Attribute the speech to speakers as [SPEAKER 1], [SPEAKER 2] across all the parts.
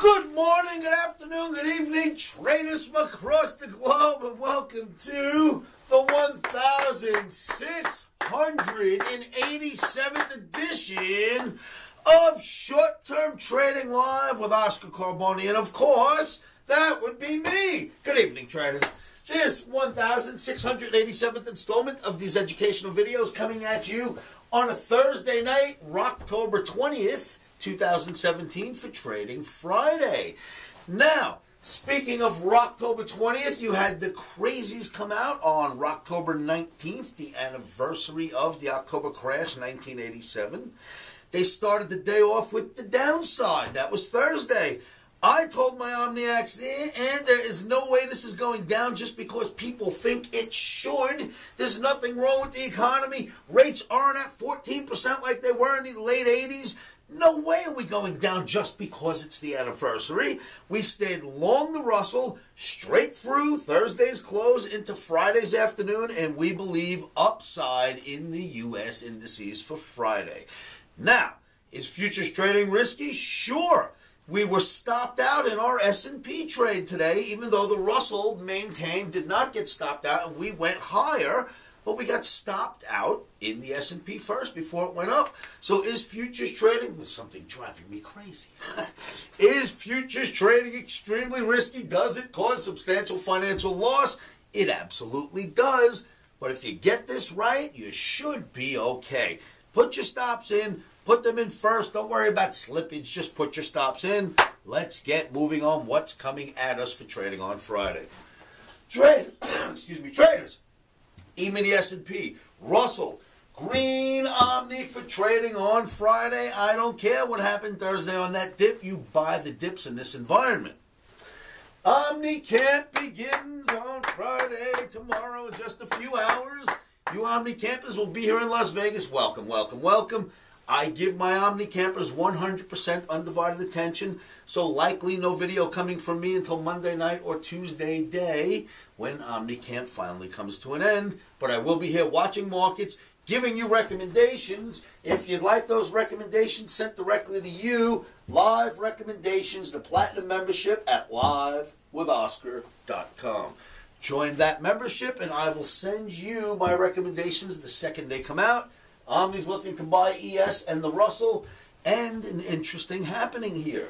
[SPEAKER 1] Good morning, good afternoon, good evening, traders from across the globe, and welcome to the 1687th edition of Short-Term Trading Live with Oscar Carboni, and of course, that would be me. Good evening, traders. This 1687th installment of these educational videos coming at you on a Thursday night, October 20th, 2017 for Trading Friday. Now, speaking of October 20th, you had the crazies come out on October 19th, the anniversary of the October crash, 1987. They started the day off with the downside. That was Thursday. I told my OMNI, and there is no way this is going down just because people think it should. There's nothing wrong with the economy. Rates aren't at 14% like they were in the late 80s. No way are we going down just because it's the anniversary. We stayed long the Russell, straight through Thursday's close into Friday's afternoon, and we believe upside in the U.S. indices for Friday. Now, is futures trading risky? Sure. We were stopped out in our S&P trade today, even though the Russell maintained, did not get stopped out, and we went higher. But we got stopped out in the S&P first before it went up. So is futures trading, there's something driving me crazy. Is futures trading extremely risky? Does it cause substantial financial loss? It absolutely does. But if you get this right, you should be okay. Put your stops in. Put them in first. Don't worry about slippage. Just put your stops in. Let's get moving on what's coming at us for trading on Friday. Traders. Emini S&P, Russell, green Omni for trading on Friday. I don't care what happened Thursday on that dip. You buy the dips in this environment. Omni camp begins on Friday, tomorrow in just a few hours. You Omni campers will be here in Las Vegas. Welcome, welcome, welcome. I give my Omni campers 100% undivided attention, so likely no video coming from me until Monday night or Tuesday day when Omni camp finally comes to an end. But I will be here watching markets, giving you recommendations. If you'd like those recommendations sent directly to you, live recommendations, the Platinum membership at livewithoscar.com. Join that membership and I will send you my recommendations the second they come out. Omni's looking to buy ES and the Russell, and an interesting happening here.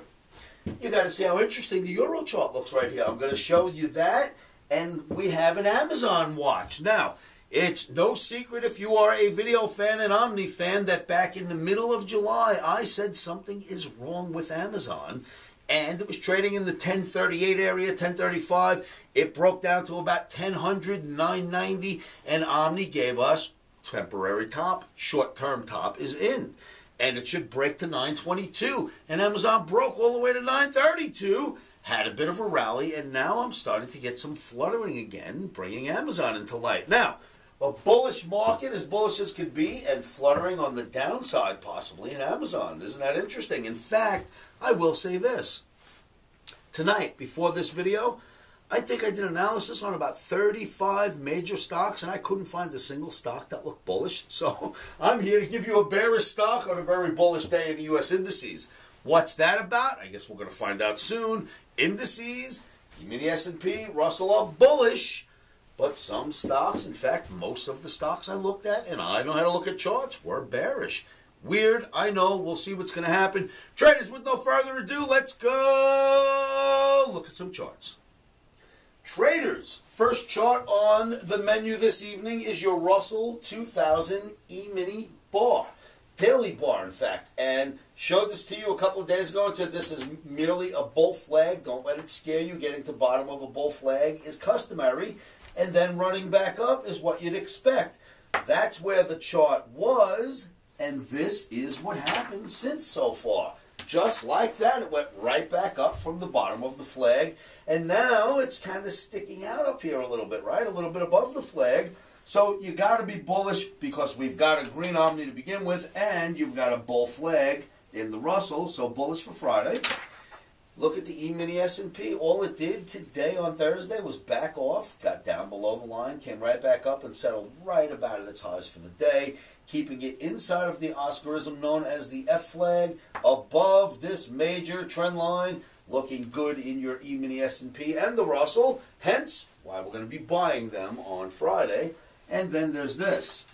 [SPEAKER 1] You got to see how interesting the Euro chart looks right here. I'm going to show you that, and we have an Amazon watch. Now, it's no secret if you are a video fan and Omni fan that back in the middle of July, I said something is wrong with Amazon, and it was trading in the 1038 area, 1035. It broke down to about 1000, 990, and Omni gave us temporary top, short-term top is in. And it should break to 922. And Amazon broke all the way to 932, had a bit of a rally, and now I'm starting to get some fluttering again, bringing Amazon into light. Now, a bullish market, as bullish as could be, and fluttering on the downside possibly in Amazon. Isn't that interesting? In fact, I will say this. Tonight, before this video, I think I did analysis on about 35 major stocks, and I couldn't find a single stock that looked bullish. So I'm here to give you a bearish stock on a very bullish day in the U.S. indices. What's that about? I guess we're going to find out soon. Indices, Emini S&P, Russell are bullish, but some stocks, in fact, most of the stocks I looked at, and I know how to look at charts, were bearish. Weird, I know. We'll see what's going to happen. Traders, with no further ado, let's go look at some charts. Traders, first chart on the menu this evening is your Russell 2000 E-mini bar. Daily bar, in fact. And showed this to you a couple of days ago and said this is merely a bull flag. Don't let it scare you. Getting to bottom of a bull flag is customary. And then running back up is what you'd expect. That's where the chart was. And this is what happened since so far. Just like that, it went right back up from the bottom of the flag. And now it's kind of sticking out up here a little bit, right? A little bit above the flag. So you got to be bullish because we've got a green Omni to begin with, and you've got a bull flag in the Russell, so bullish for Friday. Look at the E-mini S&P. All it did today on Thursday was back off, got down below the line, came right back up and settled right about at its highs for the day, keeping it inside of the Oscarism known as the F flag, above this major trend line, looking good in your emini S&P and the Russell, hence why we're going to be buying them on Friday. And then there's this.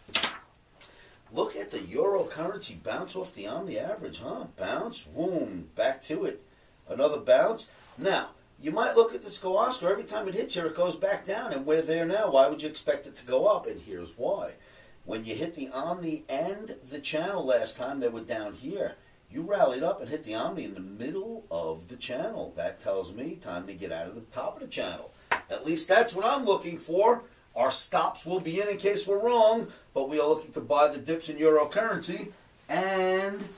[SPEAKER 1] Look at the euro currency bounce off the Omni average, huh? Bounce, boom, back to it. Another bounce. Now, you might look at this, go, Oscar, every time it hits here, it goes back down, and we're there now. Why would you expect it to go up? And here's why. When you hit the Omni and the channel last time, they were down here. You rallied up and hit the Omni in the middle of the channel. That tells me time to get out of the top of the channel. At least that's what I'm looking for. Our stops will be in case we're wrong, but we are looking to buy the dips in euro currency. And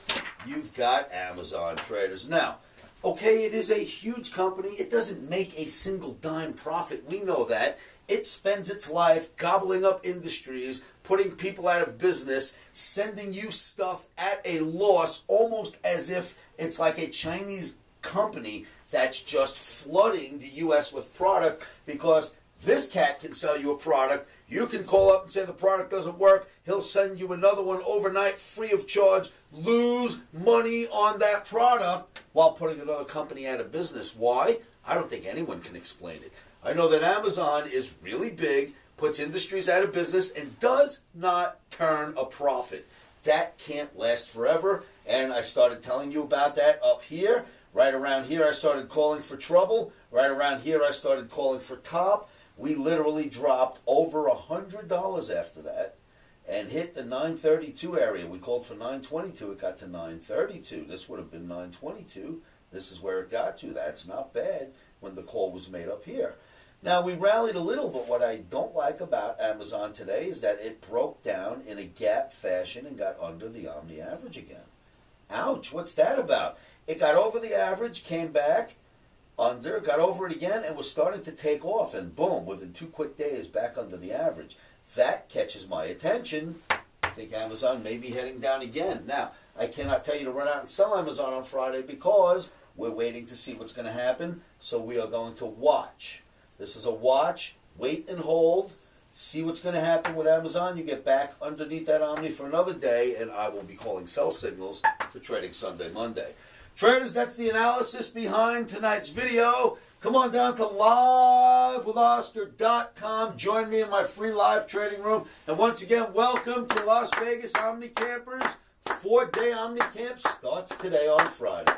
[SPEAKER 1] you've got Amazon traders. Now, okay, it is a huge company. It doesn't make a single dime profit. We know that. It spends its life gobbling up industries, putting people out of business, sending you stuff at a loss, almost as if it's like a Chinese company that's just flooding the U.S. with product, because this cat can sell you a product. You can call up and say the product doesn't work. He'll send you another one overnight free of charge. Lose money on that product while putting another company out of business. Why? I don't think anyone can explain it. I know that Amazon is really big, puts industries out of business, and does not turn a profit. That can't last forever, and I started telling you about that up here. Right around here, I started calling for trouble. Right around here, I started calling for top. We literally dropped over $100 after that and hit the 932 area. We called for 922. It got to 932. This would have been 922. This is where it got to. That's not bad when the call was made up here. Now, we rallied a little, but what I don't like about Amazon today is that it broke down in a gap fashion and got under the Omni average again. Ouch, what's that about? It got over the average, came back, under, got over it again, and was starting to take off, and boom, within 2 quick days, back under the average. That catches my attention. I think Amazon may be heading down again. Now, I cannot tell you to run out and sell Amazon on Friday because we're waiting to see what's going to happen, so we are going to watch. This is a watch, wait and hold, see what's going to happen with Amazon. You get back underneath that Omni for another day, and I will be calling sell signals for trading Sunday, Monday. Traders, that's the analysis behind tonight's video. Come on down to livewithoscar.com. Join me in my free live trading room. And once again, welcome to Las Vegas Omni Campers. 4-day Omni Camp starts today on Friday.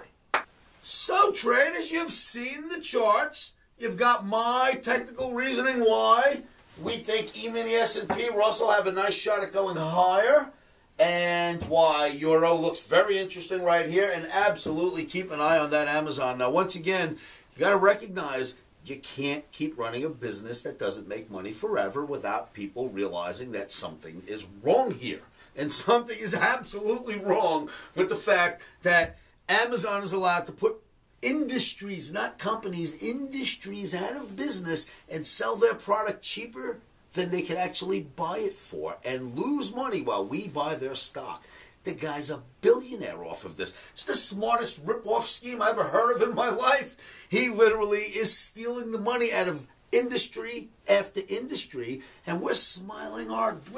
[SPEAKER 1] So, traders, you've seen the charts. You've got my technical reasoning why we think emini S&P Russell have a nice shot at going higher. And why Euro looks very interesting right here, and absolutely keep an eye on that Amazon. Now, once again, you got to recognize you can't keep running a business that doesn't make money forever without people realizing that something is wrong here. And something is absolutely wrong with the fact that Amazon is allowed to put industries, not companies, industries out of business and sell their product cheaper than they can actually buy it for and lose money while we buy their stock. The guy's a billionaire off of this. It's the smartest rip-off scheme I've ever heard of in my life. He literally is stealing the money out of industry after industry, and we're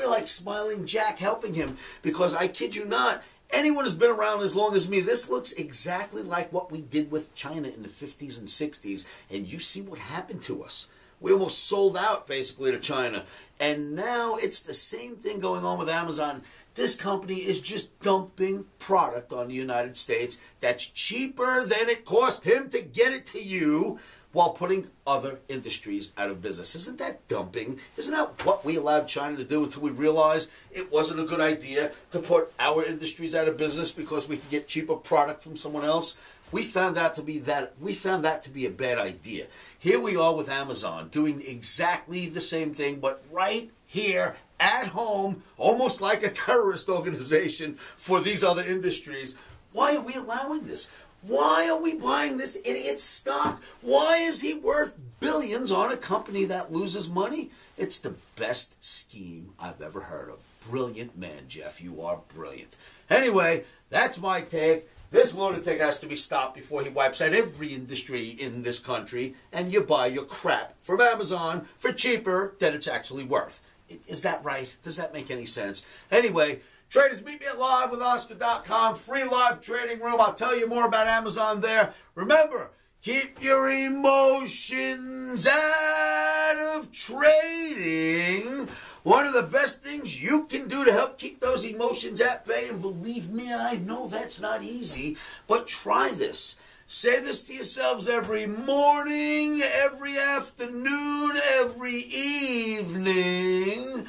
[SPEAKER 1] like smiling Jack helping him, because I kid you not, anyone who's been around as long as me, this looks exactly like what we did with China in the 50s and 60s, and you see what happened to us. We almost sold out, basically, to China. And now it's the same thing going on with Amazon. This company is just dumping product on the United States that's cheaper than it cost him to get it to you, while putting other industries out of business. Isn't that dumping? Isn't that what we allowed China to do until we realized it wasn't a good idea to put our industries out of business because we could get cheaper product from someone else? We found that to be a bad idea. Here we are with Amazon doing exactly the same thing, but right here at home, almost like a terrorist organization for these other industries. Why are we allowing this? Why are we buying this idiot's stock? Why is he worth billions on a company that loses money? It's the best scheme I've ever heard of. Brilliant man, Jeff. You are brilliant. Anyway, that's my take. This lunatic has to be stopped before he wipes out every industry in this country, and you buy your crap from Amazon for cheaper than it's actually worth. Is that right? Does that make any sense? Anyway, traders, meet me at livewithoscar.com, free live trading room. I'll tell you more about Amazon there. Remember, Keep your emotions out of trading. One of the best things you can do to help keep those emotions at bay, and believe me, I know that's not easy, but try this. Say this to yourselves every morning, every afternoon, every evening,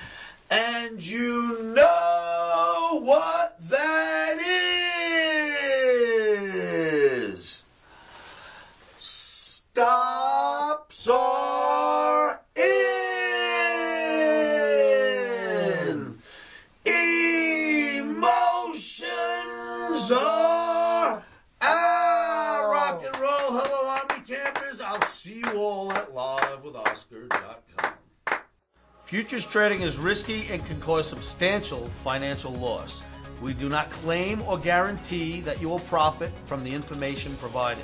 [SPEAKER 1] and you know what that is. Stops are in. Emotions are out. Rock and roll. Hello, Omni campers. I'll see you all at livewithoscar.com. Futures trading is risky and can cause substantial financial loss. We do not claim or guarantee that you will profit from the information provided.